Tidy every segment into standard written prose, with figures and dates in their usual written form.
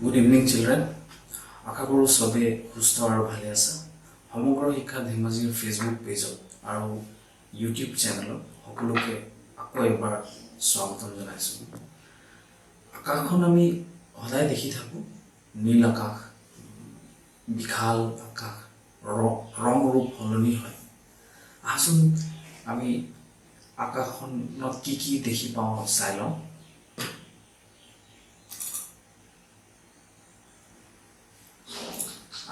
Good evening, children. আশা কৰোঁ সবে সুস্থ আৰু ভালে আছে। সমগ্ৰ শিক্ষা ধেমাজিৰ ফেচবুক পেজত আৰু ইউটিউব চেনেলত সকলোকে আকৌ এবাৰ স্বাগতম জনাইছোঁ। আকাশখন আমি সদায় দেখি থাকোঁ, নীল আকাশ, বিশাল আকাশ, ৰং ৰূপ সলনি হয়। আহচোন আমি আকাশখনত কি কি দেখি পাওঁ চাই লওঁ।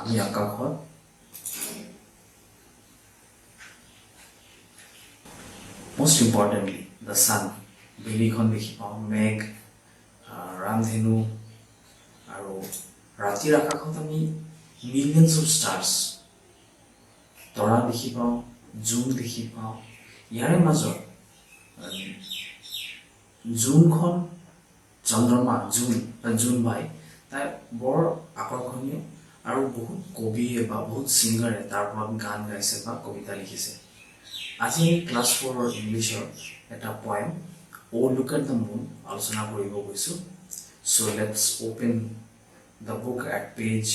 আমি আকাশত most importantly the sun বেলিখন দেখি পাওঁ, মেঘ, ৰামধেনু আৰু ৰাতিৰ আকাশত আমি millions of stars তৰা দেখি পাওঁ, জোন দেখি পাওঁ। ইয়াৰে মাজত জোনখন চন্দ্ৰমা জোনবাই তাই বৰ আকৰ্ষণীয় আৰু বহুত কবিয়ে বা বহুত ছিংগাৰে তাৰ ওপৰত গান গাইছে বা কবিতা লিখিছে। আজি আমি ক্লাছ 4 ইংলিছৰ এটা poem oh look at the moon আলোচনা কৰিব গৈছোঁ। So' let's open the book at page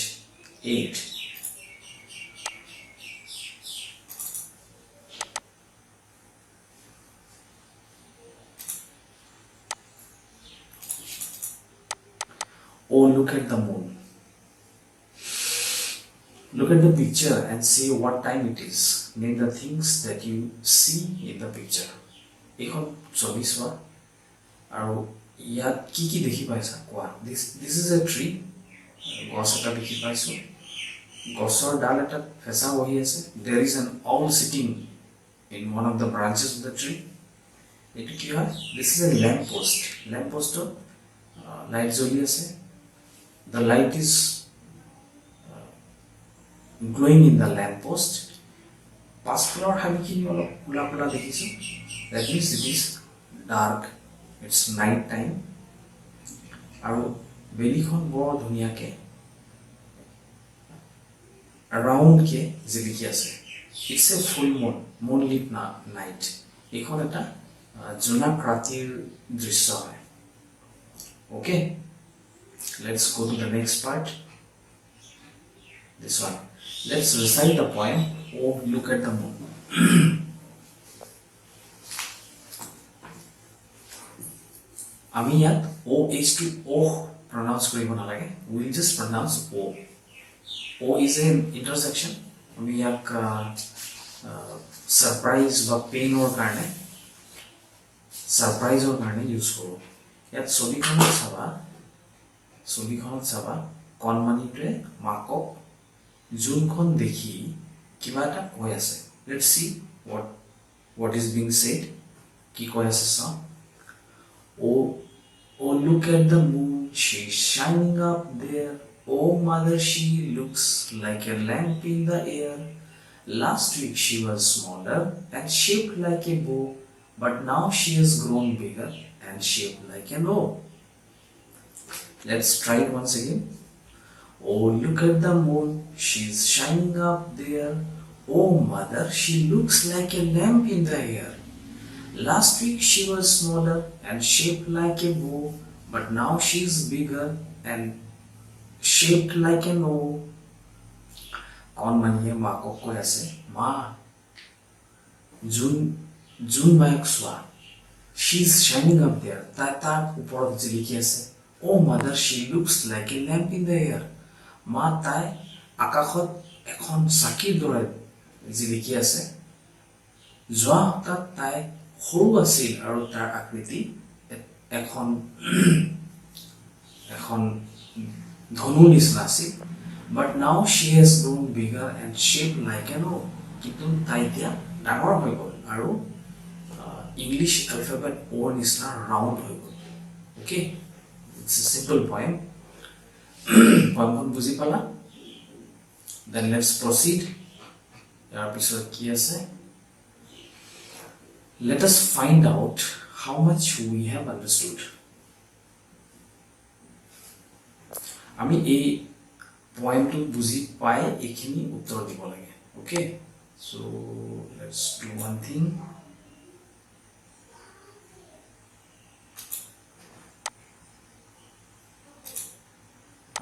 8. Oh, look at the moon. Look at the picture and say what time it is. Name the things that you see in the picture. এখন ছবি চোৱা আৰু ইয়াত কি কি দেখি পাইছা কোৱা। This is a tree. গছ এটা দেখি পাইছোঁ, গছৰ ডাল এটাত ফেঁচা বহি আছে। There is an owl sitting in one of the branches of the tree. এইটো কি হয়? This is a lamp post. Lamp postত লাইট জ্বলি আছে। The light is glowing in the lamp post. পাছফালৰ হাবিখিনি অলপ কোলা কোলা দেখিছোঁ। That means it is dark. It's night time. আৰু বেলিখন বৰ ধুনীয়াকে ৰাউণ্ডকে জিলিকি আছে। It's a full moon, moonlit night. এইখন এটা জোনাক ৰাতিৰ দৃশ্য হয়। Okay, let's go to the next part. This one. Let's recite the poem. Oh, look at the moon. আমি ইয়াত OH to O pronounce কৰিব নালাগে. We'll just pronounce O. O is an intersection. আমি ইয়াক সারপ্রাইজ বা পেইনৰ কাৰণে সাৰপ্ৰাইজৰ কাৰণে use কৰোঁ। ইয়াত ছবিখনত চাবা কণমানিটোৱে মাকক জোনখন দেখি কিবা এটা কৈ আছে। Let's see what is being said. কি কৈ আছে চাওঁ। Oh, look at the moon, she's shining up there. Oh, mother, she looks like a lamp in the air. Last week she was smaller and shaped like a bow, but now she has grown bigger and shaped like an O. Let's try it once again. Oh, look at the moon, she's shining up there. Oh, mother, she looks like a lamp in the air. Last week she was smaller and shaped like a bow, but now she's bigger and shaped like an O. কণমানিয়ে মাকক কৈ আছে, মা জোন বায়ক চোৱা। She's shining up there. তাই তাৰ ওপৰত জিলিকি আছে। Oh, mother, she looks like a lamp in the air. মা তাই আকাশত এখন চাকিৰ দৰে জিলিকি আছে। যোৱা সপ্তাহত তাই সৰু আছিল আৰু তাৰ আকৃতি এখন ধনু নিচিনা আছিল। But now she has grown bigger and shaped like an O. কিন্তু তাই এতিয়া ডাঙৰ হৈ গ'ল আৰু ইংলিছ এলফাবেট অ'ৰ নিচিনা ৰাউণ্ড হৈ গ'ল। Okay, it's a simple poem. পয়েমখন বুজি পালা? Then let's proceed. ইয়াৰ পিছত কি আছে? Let us find out how much we have understood. আমি এই পয়েমটো বুজি পাই এইখিনি উত্তৰ দিব লাগে। Okay, so let's do one thing.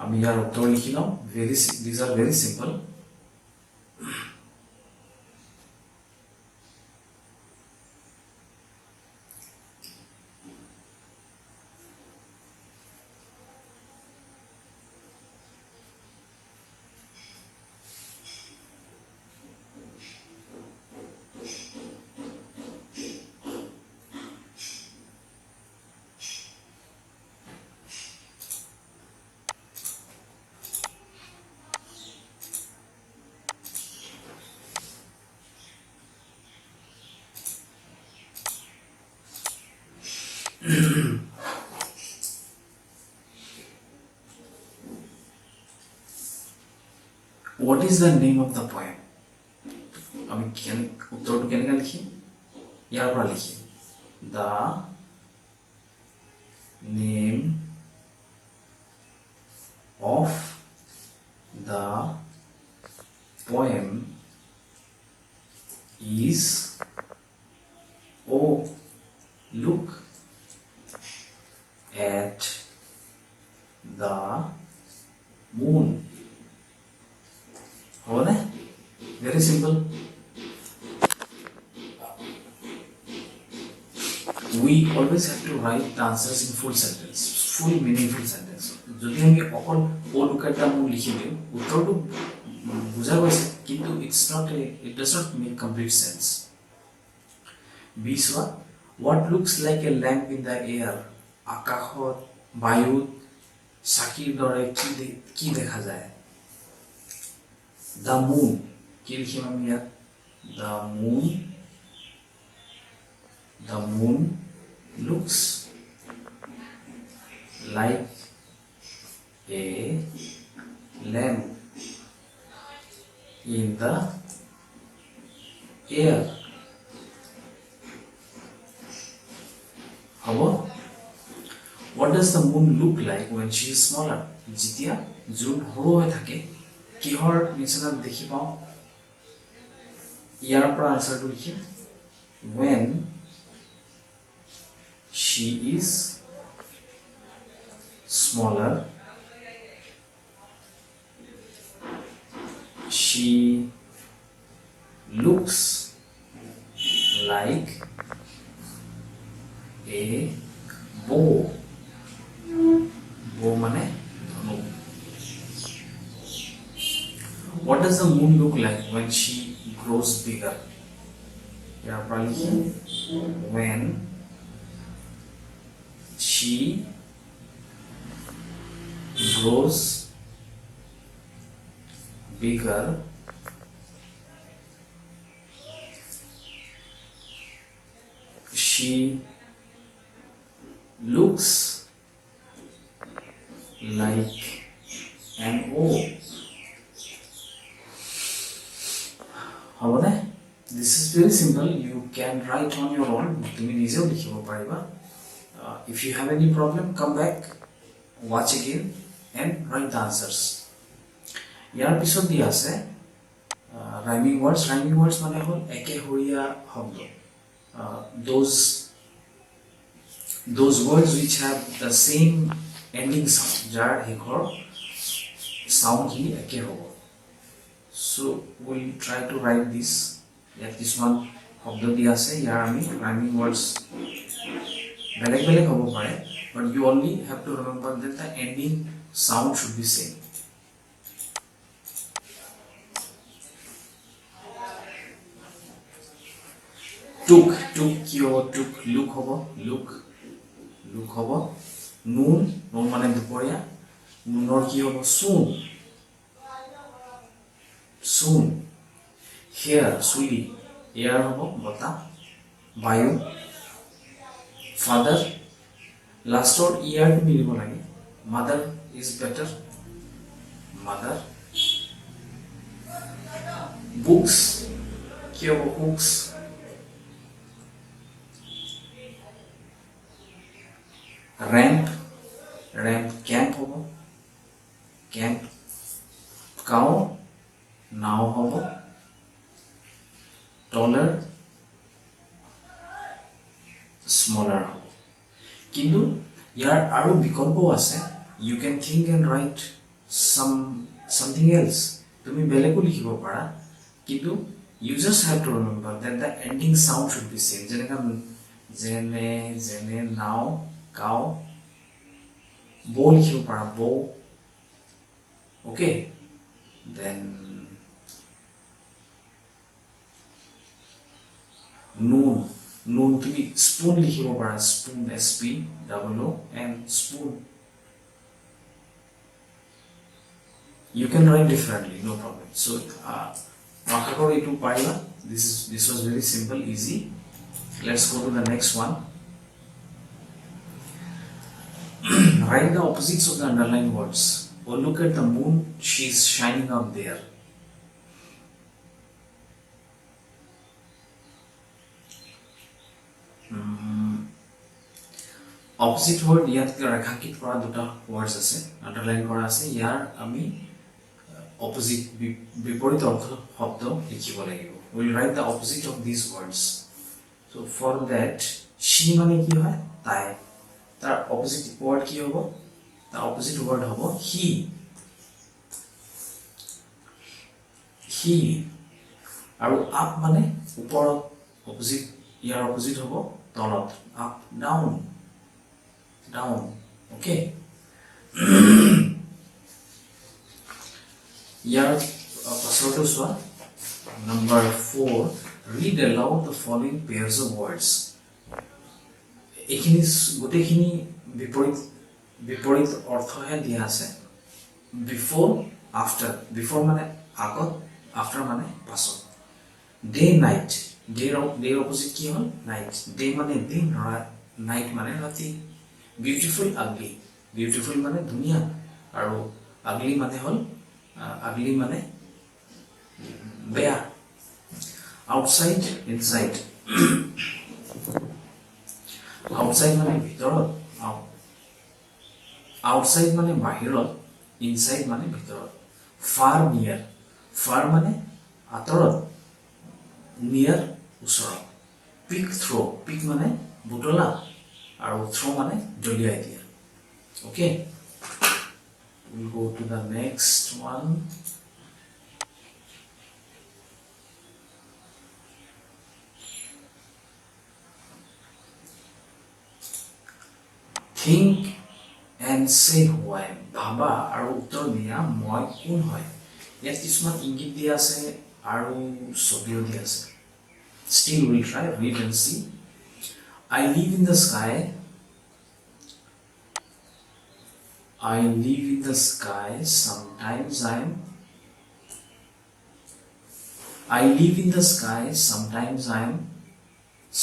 আমি ইয়াৰ উত্তৰ লিখি লওঁ these are very simple What is the name of the poem? আমি উত্তৰটো কেনেকৈ লিখিম ইয়াৰ পৰা লিখিম The name of the poem is Oh, look at the moon. Very simple. We always have to write the answers in full sentence, full meaningful sentence. যদি আমি অকল ও look at the মুন লিখি দিওঁ উত্তৰটো বুজা গৈছে কিন্তু it does not make complete sense. বি চোৱা what looks like a lamp in the air আকাশত বায়ুত চাকিৰ দৰে কি দেখা যায় the moon কি লিখিম আমি ইয়াত the moon looks like a lamp in the air হ'ব what does the moon look like when she is smaller যেতিয়া জোন সৰু হৈ থাকে কিহৰ নিচিনা দেখি পাওঁ ইয়াৰ পৰা আনসাৰটো লিখিম when she is smaller she looks like a bow মানে ধনুক what does the moon look like when she grows bigger ইয়াৰ পৰা লিখিম when she grows bigger she looks like an O হবে this is very simple you can write on your own তুমি নিজেও লিখিব পাৰিবা if you have any problem come back watch again and write the answers ইয়াৰ পিছত দিয়া আছে rhyming words মানে হ'ল একেহৰীয়া শব্দ those words which have the same ending sound যাৰ শেষৰ sound হি একে হ'ব so we'll try to write this ইয়াত কিছুমান শব্দ দিয়া আছে ইয়াৰ আমি rhyming words বেলেগ হ'ব পাৰে but you only have to remember that the ending sound should be same took কি হ'ব took look হ'ব noon মানে দুপৰীয়া নুনৰ কি হ'ব soon hair চুলি air হ'ব বতাহ বায়ু father লাষ্টৰ ইয়াৰ টো মিলিব লাগে mother is better mother books কি হ'ব books ramp camp হ'ব camp cow নাও হ'ব taller smaller হ'ব কিন্তু ইয়াৰ আৰু বিকল্প আছে you can think and write something else. তুমি বেলেগো লিখিব পাৰা, কিন্তু you just have to remember that the ending sound should be same. যেনেকা যেনে যেনে নাও কাও বৌ লিখিব পাৰা বৌ. Okay, then noon. Noon তুমি spoon লিখিব পাৰা spoon SPOON spoon. You can write differently, no problem. So আশা কৰো এইটো পাৰিবা. This was very simple, easy. Let's go to the next one. Write the opposites of the underlined words. Or look at the moon, she's shining up there. Opposite word ইয়াত ৰেখাঙ্কিত কৰা দুটা words আছে, underline কৰা আছে. ইয়াৰ আমি opposite বিপৰীত অৰ্থ শব্দ লিখিব লাগিব. We will write the opposite of these words. So for that, she মানে কি হয় তাই, তাৰ opposite word কি হ'ব, তাৰ opposite word হ'ব he. আৰু up মানে ওপৰত, opposite ইয়াৰ opposite হ'ব তলত, up down. Okay. ইয়াৰ পাছৰটো চোৱা, number 4, read aloud the following pairs of words. এইখিনি গোটেইখিনি বিপৰীত অৰ্থহে দিয়া আছে. Before, after. Before মানে আগত, after মানে পাছত. Day night. Day opposite কি হ'ল night. Day মানে দিন, night মানে ৰাতি. Beautiful ugly. Beautiful মানে ধুনীয়া, আৰু ugly মানে হ'ল ugly মানে বেয়া. Outside, inside. Outside মানে ভিতৰত, outside মানে বাহিৰত, inside মানে ভিতৰত. Far near. Far মানে আঁতৰত, near ওচৰত. Pick throw. Pick মানে বুটলা, আৰু throw মানে দলিয়াই দিয়া. Okay, we'll go to the next one. Think and say who I am. ভাবা আৰু উত্তৰ দিয়া মই কোন হয়. ইয়াত কিছুমান ইংগিত দিয়া আছে আৰু ছবিও দিয়া আছে. Still we'll try, read and see. I live in the sky. I live in the sky. Sometimes I live in the sky. Sometimes I'm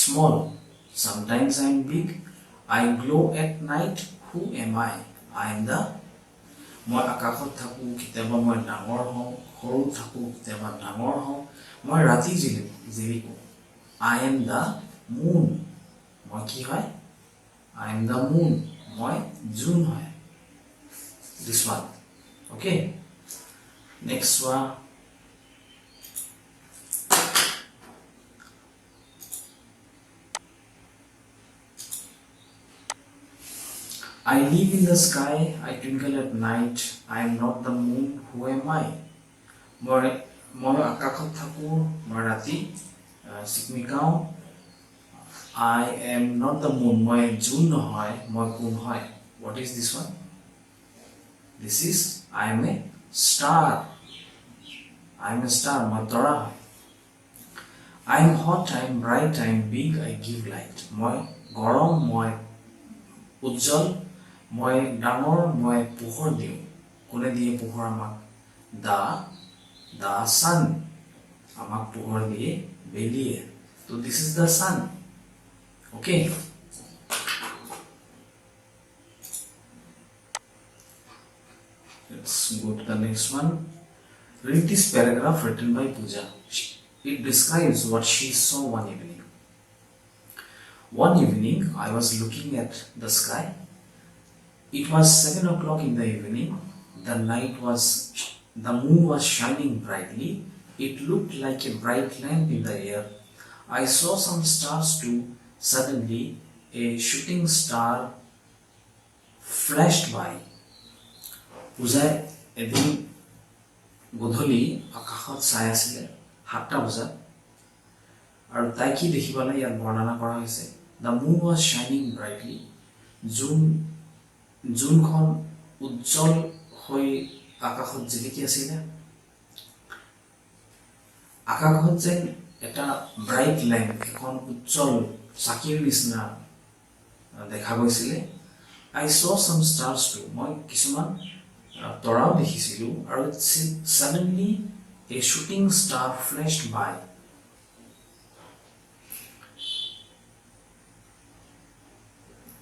small. Sometimes I'm big. I glow at night. Who am I? I am the. মই আকাশত থাকো, কেতিয়াবা মই ডাঙৰ হওঁ, সৰু থাকো, কেতিয়াবা ডাঙৰ হওঁ, মই ৰাতি জিলিকো. I am the moon. মই কি হয়? I am the moon. মই জোন হয়. This one. Okay. Next one. I live in the sky. I twinkle at night. I am not the moon. Who am I? মই আকাশত থাকো, মই ৰাতি চিকমিকাও. I am not the moon. মই জোন নহয়, মই কোন হয়. What is this one? This is I am a star. I am a star. মই তৰা হয়. I am hot. I am bright. I am big. I give light. মই গৰম, মই উজ্জ্বল, মই ডাঙৰ, মই পোহৰ দিওঁ. কোনে দিয়ে পোহৰ আমাক? The sun. আমাক পোহৰ দিয়ে বেলিয়ে. So this is the sun. Okay. Let's go to the next one. Read this paragraph written by Pooja. It describes what she saw one evening. One evening, I was looking at the sky. It was 7 o'clock in the evening. The moon was shining brightly. It looked like a bright lamp in the air. I saw some stars too. Suddenly, a shooting star flashed by. এদিন গধূলি আকাশত চাই আছিলে 7টা বজাত আৰু তাই কি দেখি পালে ইয়াত বৰ্ণনা কৰা হৈছে দ্য মুন ৱাজ শাইনিং ব্ৰাইটলি জোনখন উজ্জ্বল হৈ আকাশত জিলিকি আছিলে আকাশত যেন এটা ব্ৰাইট লেম্প এখন উজ্জ্বল চাকিৰ নিচিনা দেখা গৈছিলে I saw some stars too. মই কিছুমান তৰাও দেখিছিলোঁ আৰু suddenly a shooting star flashed by.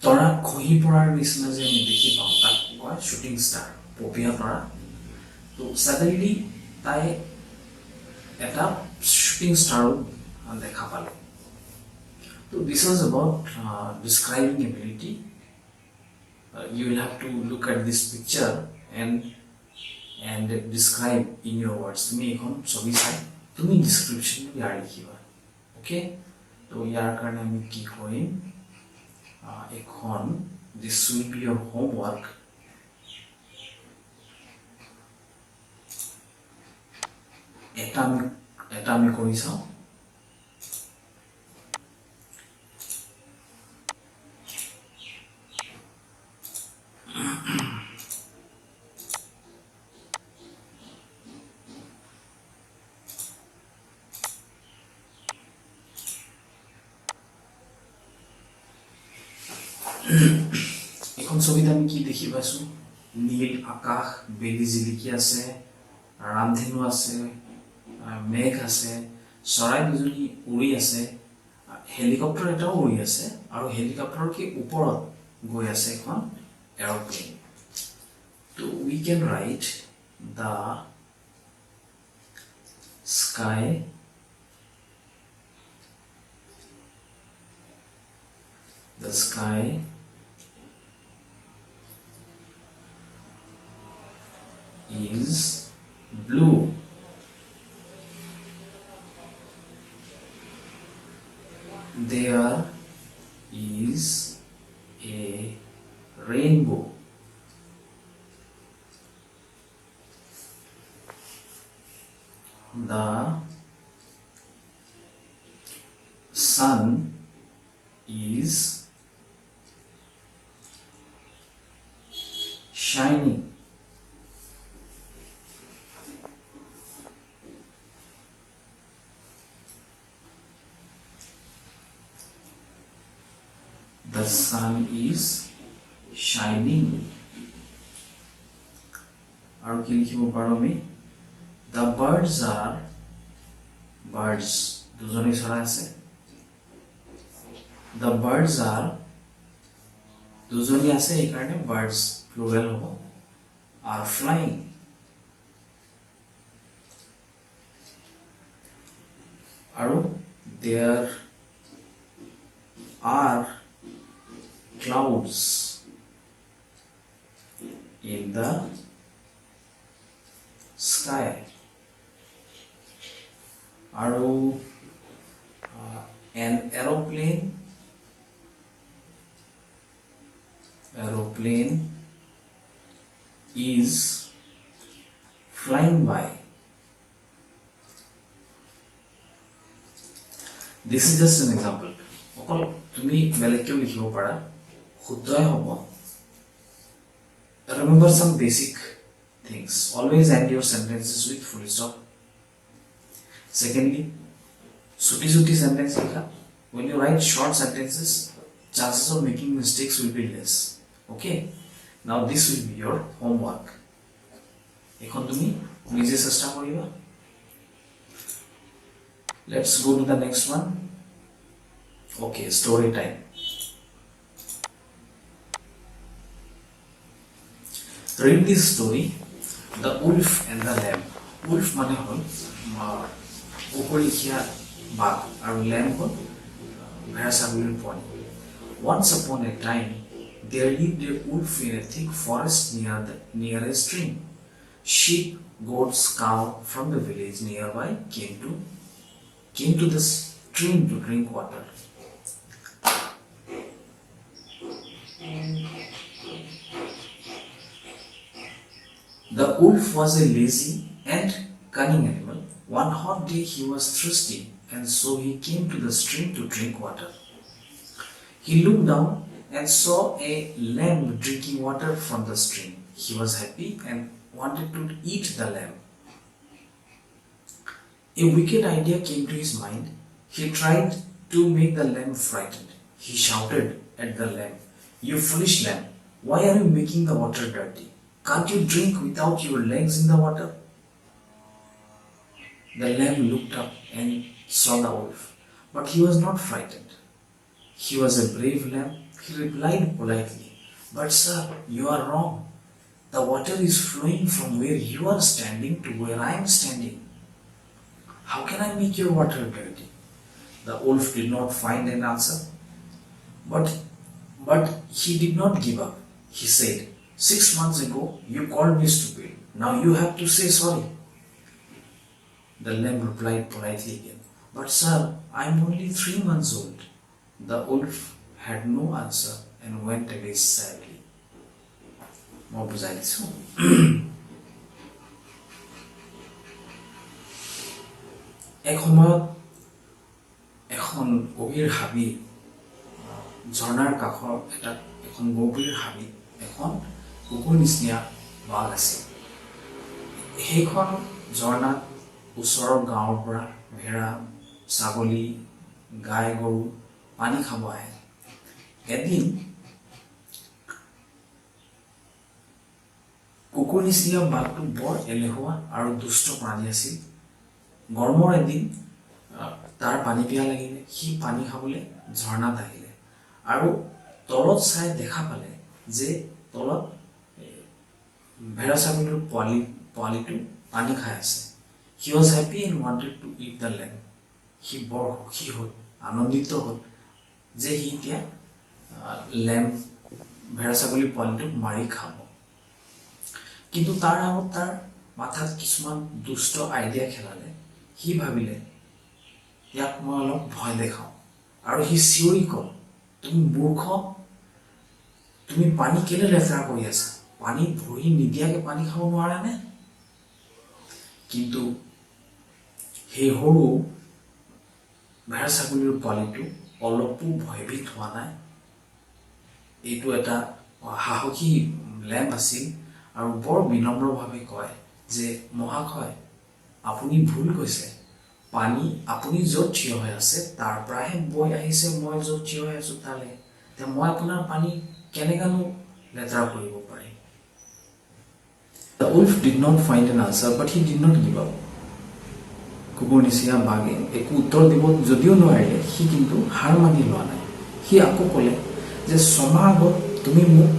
তৰা খহি পৰাৰ নিচিনা যে আমি দেখি পাওঁ তাক কয় শ্বুটিং ষ্টাৰ পপীয়া তৰা তো suddenly তাই এটা শ্বুটিং ষ্টাৰো দেখা পালে তো this was about describing ability. You will have to look at this picture and describe in your words. তুমি এখন ছবি চাই তুমি description ইয়াৰ লিখিবা ওকে তো ইয়াৰ কাৰণে আমি কি কৰিম এখন this will be your homework এটা আমি কৰি চাওঁ এখন ছবিত আমি কি দেখি পাইছো নীল আকাশ বেলি জিলিকি আছে ৰামধেনু আছে মেঘ আছে চৰাই দুজনী উৰি আছে হেলিকপ্টাৰ এটাও উৰি আছে আৰু হেলিকপ্টাৰৰ কি ওপৰত গৈ আছে এখন এৰোপ্লেন তো we can write the sky is blue. There is a rainbow. The sun is shining. The sun is shining. আৰু কি লিখিব পাৰোঁ আমি The birds দুজনী চৰাই আছে The birds are দুজনী আছে এইকাৰণে birds plural হ'ব are flying আৰু there are clouds in the sky আৰু an aeroplane is flying by. This is just an example. অকল তুমি বেলেগকেও লিখিব পাৰা শুদ্ধই হ'ব remember some basic things always end your sentences with full stop secondly suti sentence likha when you write short sentences chances of making mistakes will be less okay now this will be your homework ekhon tumi nije chesta koriba let's go to the next one okay story time read this story the wolf and the lamb wolf mane hol ukorikhia bag aru lamb hol bhera pony once upon a time there lived a wolf in a thick forest near a stream sheep goats cow from the village nearby came to the stream to drink water The wolf was a lazy and cunning animal. One hot day he was thirsty, and so he came to the stream to drink water. He looked down and saw a lamb drinking water from the stream. He was happy and wanted to eat the lamb. A wicked idea came to his mind. He tried to make the lamb frightened. He shouted at the lamb, "You foolish lamb, why are you making the water dirty? Can't you drink without your legs in the water?" The lamb looked up and saw the wolf, but he was not frightened. He was a brave lamb. He replied politely, "But sir, you are wrong. The water is flowing from where you are standing to where I am standing. How can I make your water dirty?" The wolf did not find an answer, but he did not give up. He said, "6 months ago you called me stupid. Now you have to say sorry." The lamb replied politely again, "But sir, I am only 3 months old." The wolf had no answer and went away sadly. মই বুজাই দিছোঁ। এক সময়ত এখন গভীৰ হাবি, ঝৰ্ণাৰ কাষৰ এখন গভীৰ হাবিত এখন কুকুৰ নিচিনা বাঘ আছিল। সেইখন ঝৰ্ণাত ওচৰৰ গাঁৱৰ পৰা ভেড়া, ছাগলী, গাই গৰু পানী খাব আহে। এদিন কুকুৰ নিচিনা বাঘটো বৰ এলেহুৱা আৰু দুষ্ট প্ৰাণী আছিল। গৰমৰ এদিন তাৰ পানী পিয়া লাগিলে। সি পানী খাবলৈ ঝৰ্ণাত আহিলে আৰু তলত চাই দেখা পালে যে তলত ভেড়া ছাগলীৰ পোৱালিটো পানী খাই আছে। He was happy and wanted to eat the lamb. সি বৰ সুখী হ'ল, আনন্দিত হ'ল যে সি এতিয়া ভেড়া ছাগলীৰ পোৱালিটোক মাৰি খাব। কিন্তু তাৰ আগত তাৰ মাথাত কিছুমান দুষ্ট আইডিয়া খেলালে। সি ভাবিলে, ইয়াক মই অলপ ভয় দেখাওঁ। আৰু সি চিঞৰি ক'ল, "তুমি মূৰ্খ, তুমি পানী কেলে লেতেৰা কৰি আছা? পানীত ভৰি নিদিয়াকৈ পানী খাব নোৱাৰানে?" কিন্তু সেই সৰু ভেড়া ছাগলীৰ পোৱালিটো অলপো ভয়ভীত হোৱা নাই। এইটো এটা সাহসী লেম্ব আছিল আৰু বৰ বিনম্ৰভাৱে কয় যে, "মহাশয়, আপুনি ভুল কৈছে। পানী আপুনি য'ত থিয় হৈ আছে তাৰ পৰাহে বৈ আহিছে মই য'ত থিয় হৈ আছোঁ তালৈ। এতিয়া মই আপোনাৰ পানী কেনেকৈনো লেতেৰা কৰিব পাৰিম?" The wolf did not find an answer, but he did not give up. কুকুৰ নিচিনা বাঘে একো উত্তৰ দিব যদিও নোৱাৰিলে, সি কিন্তু হাৰ মানি লোৱা নাই। সি আকৌ ক'লে যে, "6 মাহ আগত তুমি মোক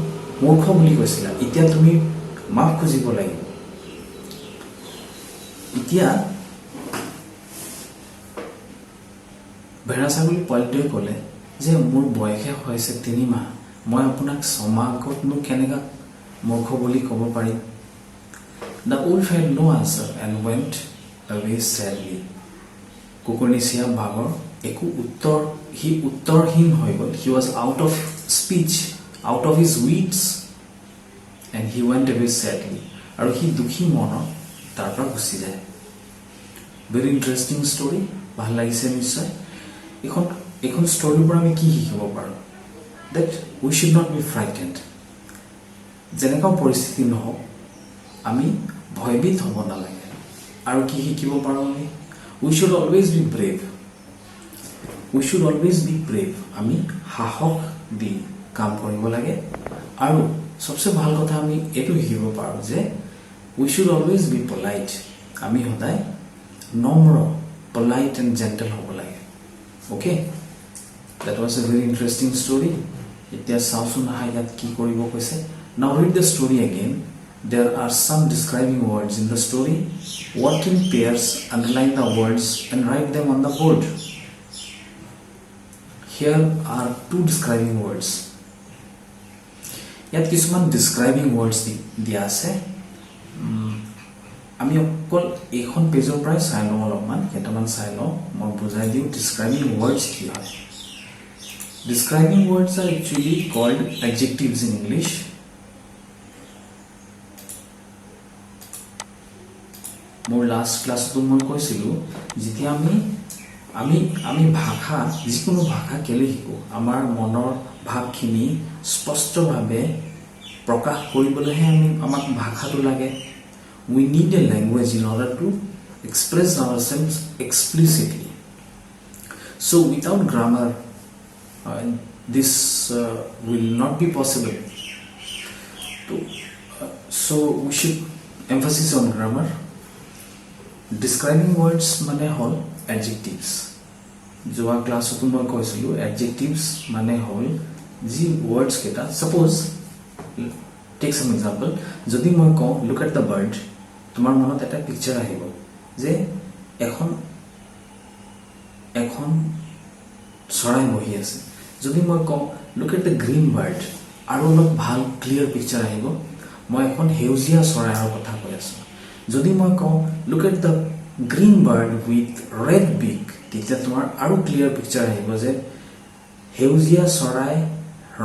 মূৰ্খ বুলি কৈছিলা, এতিয়া তুমি মাফ খুজিব লাগিব।" এতিয়া ভেড়া ছাগলী পোৱালিটোৱে ক'লে যে, "মোৰ বয়সে হৈছে 3 মাহ, মই আপোনাক 6 মাহ আগতনো কেনেকৈ মূৰ্খ বুলি ক'ব পাৰিম?" The wolf had no answer and went away sadly. কুকুৰ নিচিনা বাঘৰ একো সি উত্তৰহীন হৈ গ'ল। He was out of speech, out of his wits, and he went away sadly. আৰু সি দুখী মনত তাৰ পৰা গুচি যায়। ভেৰি ইণ্টাৰেষ্টিং ষ্টৰি, ভাল লাগিছে নিশ্চয়। এইখন ষ্টৰিৰ পৰা আমি কি শিকিব পাৰোঁ? That we should not be frightened. যেনেকুৱা পৰিস্থিতি নহওক আমি ভয়ভীত হ'ব নালাগে। আৰু কি শিকিব পাৰোঁ আমি? We should always be brave. We should always be brave. আমি সাহস দি কাম কৰিব লাগে। আৰু সবচে ভাল কথা আমি এইটো শিকিব পাৰোঁ যে উই শুড অলৱেজ বি পলাইট। আমি সদায় নম্ৰ, পলাইট এণ্ড জেণ্টেল হ'ব লাগে। Okay, that was a very interesting story. এতিয়া চাওঁচোন ইয়াত কি কৰিব কৈছে। Now read the story again. There are some describing words in the story. Work in pairs, underline the words and write them on the board. Here are 2 describing words. ইয়াত কিছুমান describing words দিয়া আছে। আমি অকল এইখন পেজৰ পৰাই চাই লওঁ, অলপমান কেইটামান চাই লওঁ, মই বুজাই দিওঁ describing words কি হয়। Describing words are actually called adjectives in English. মোৰ লাষ্ট ক্লাছটো মই কৈছিলোঁ যেতিয়া আমি ভাষা যিকোনো ভাষা কেলৈ শিকোঁ আমাৰ মনৰ ভাৱখিনি স্পষ্টভাৱে প্ৰকাশ কৰিবলৈহে আমাক ভাষাটো লাগে we need a language in order to express ourselves explicitly so without grammar this will not be possible so we should emphasis on grammar describing words মানে হল adjectives যোৱা ক্লাছতো মই কৈছিলোঁ adjectives মানে হল যি words কেটা suppose take some example যদি মই কওঁ look at the bird তোমাৰ মনত এটা পিকচাৰ আহিব যে এখন চৰাই বহি আছে যদি মই কওঁ look at the green bird আৰু অলপ ভাল ক্লিয়াৰ পিকচাৰ আহিব মই এখন হেউজিয়া চৰাইৰ কথা কৈ আছোঁ যদি মই কওঁ look at the green bird with red beak তেতিয়া তোমাৰ আৰু ক্লিয়াৰ পিকচাৰ আহিব যে হেউজিয়া চৰাই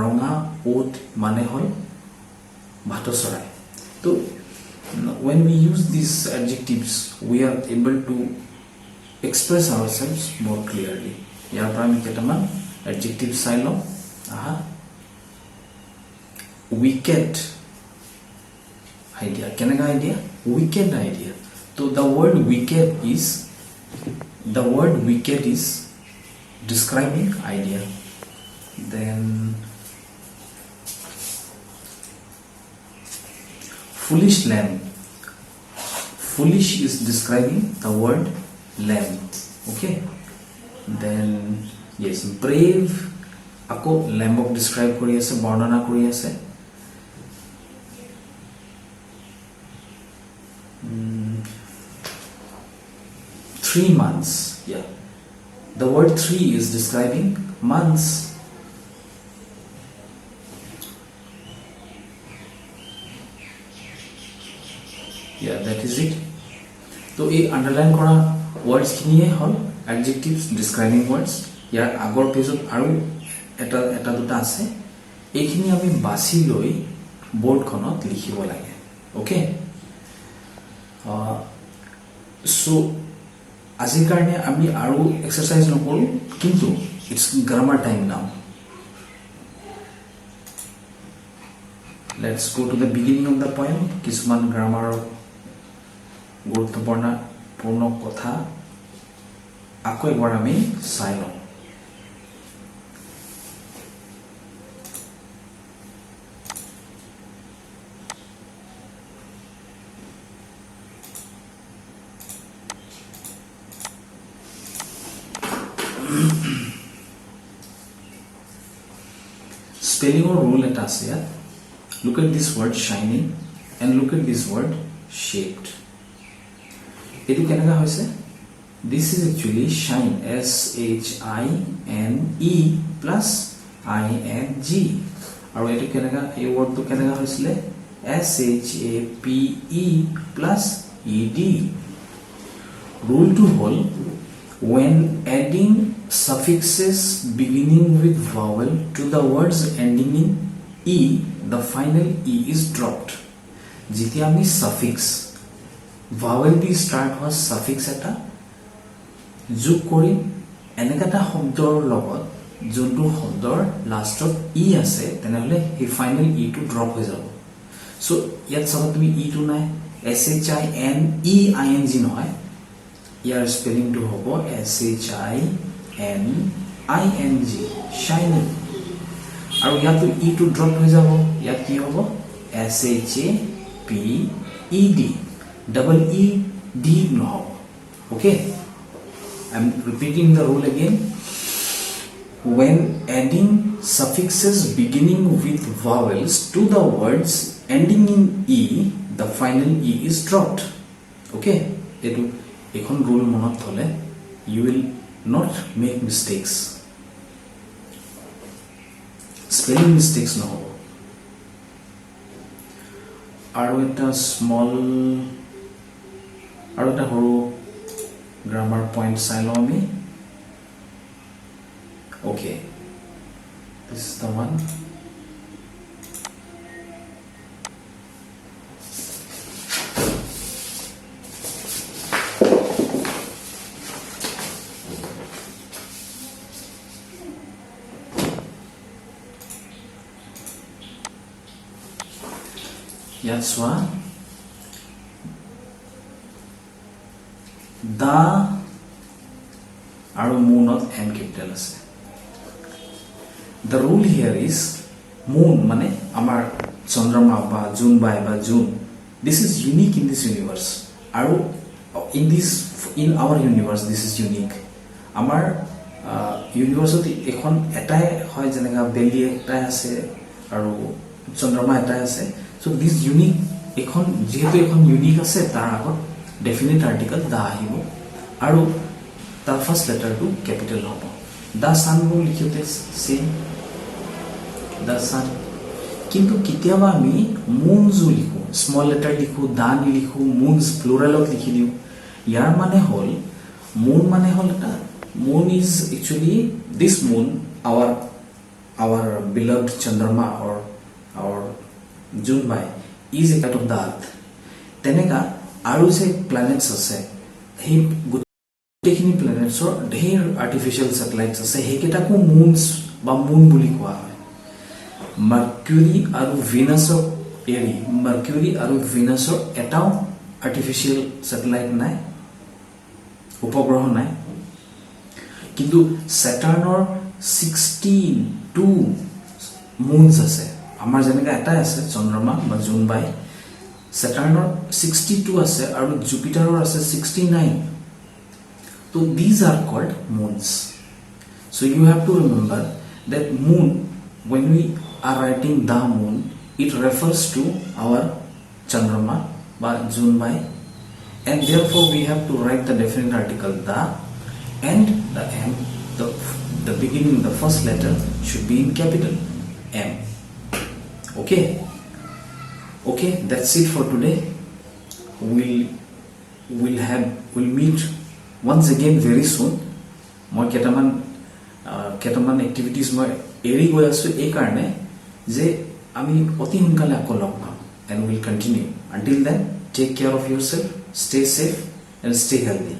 ৰঙা ওট মানে হল ভাট চৰাই তো when we use these adjectives we are able to express ourselves more clearly ইয়াৰ পৰা আমি কেইটামান adjectives চাই লওঁ wicked idea কেনেকা idea wicked idea so the word wicked is describing idea then foolish lamb foolish is describing the word lamb okay then yes brave ako lamb ok describe kori ase bardana kori ase 3 months yeah the word 3 is describing months yeah that is it so a underline kora words kiniye hol adjectives describing words yar agor page aru eta duta ase ekhini ami basi loi board khonot likhibo lage okay so আজিৰ কাৰণে আমি আৰু exercise নকৰো কিন্তু it's grammar time নাও let's go to the beginning of the poem কিছুমান গ্ৰামাৰৰ গুৰুত্বপূৰ্ণ কথা আকৌ এবাৰ আমি চাই লওঁ spelling or rule eta ase ya look at this word shining and look at this word shaped etu kenaga hoise this is actually shine s h i n e plus i n g aru etu kenaga ei word to kenaga hoisile s h a p e plus e d rule to whole when adding suffixes beginning with vowel to the words ending in e the final e is dropped jitia ami suffix vowel di start was suffix eta jog kori enekata shobdor logot jontu shobdor last of e ase tenahole he final e to drop hoy jabo so yat sabot tumi e to nai s h i n e i n g noy year spelling to hobo s h i n i n g shining aru yato e to drop hoy jabo yat ki hobo s h a p e d double e d no hobo okay I'm repeating the rule again when adding suffixes beginning with vowels to the words ending in e the final e is dropped okay etu ekhon rule monot thole you will not make mistakes spelling mistakes no hobo aru eta small aru eta horu grammar point sai lo ami okay this is the one ইয়াত চোৱা দা আৰু মুনত M capital আছে the rule here is moon মানে আমাৰ চন্দ্ৰমা বা June বাই বা June this is unique in this universe আৰু in our universe this is unique আমাৰ ইউনিভাৰ্সত এখন এটাই হয় যেনেকা বেলি এটাই আছে আৰু চন্দ্ৰমা এটাই আছে so this unique এখন যেহেতু এখন ইউনিক আছে তাৰ আগত ডেফিনিট আৰ্টিকল দা আহিব আৰু তাৰ ফাৰ্স্ট লেটাৰটো ক্যাপিটেল হ'ব দা সান বুলি লিখোতে সেম দা সান কিন্তু কেতিয়াবা আমি মুনজু লিখো স্মল লেটাৰ লিখো দা লিখো মুনজ প্লুৰালত লিখি দিও ইয়াৰ মানে হল মুন মানে হল এটা moon is actually this moon our beloved chandrama or our junbai is a part of the earth tenega aru se planets ase he gotekhini planets or dher artificial satellites ase he keta ko moons ba moon buli koa hoy mercury aru venus eri mercury aru venus etao artificial satellite nai upagraha nai কিন্তু স্যাটাৰ্ণৰ 62 moons আছে আমাৰ যেনেকা এটা আছে চন্দ্ৰমা বা জুনবাই স্যাটাৰ্ণৰ 62 আছে আৰু জুপিটাৰৰ আছে 69 so these are called moons so you have to remember that moon when we are writing the moon it refers to our chandrama ba junbai and therefore we have to write the definite article the and the M, the beginning, the first letter should be in capital M. Okay, that's it for today. We'll meet once again very soon. Moi ketaman activities moi eri goi asu ei karone je ami oti hunkale akko log pam and we'll continue. Until then, take care of yourself, stay safe and stay healthy.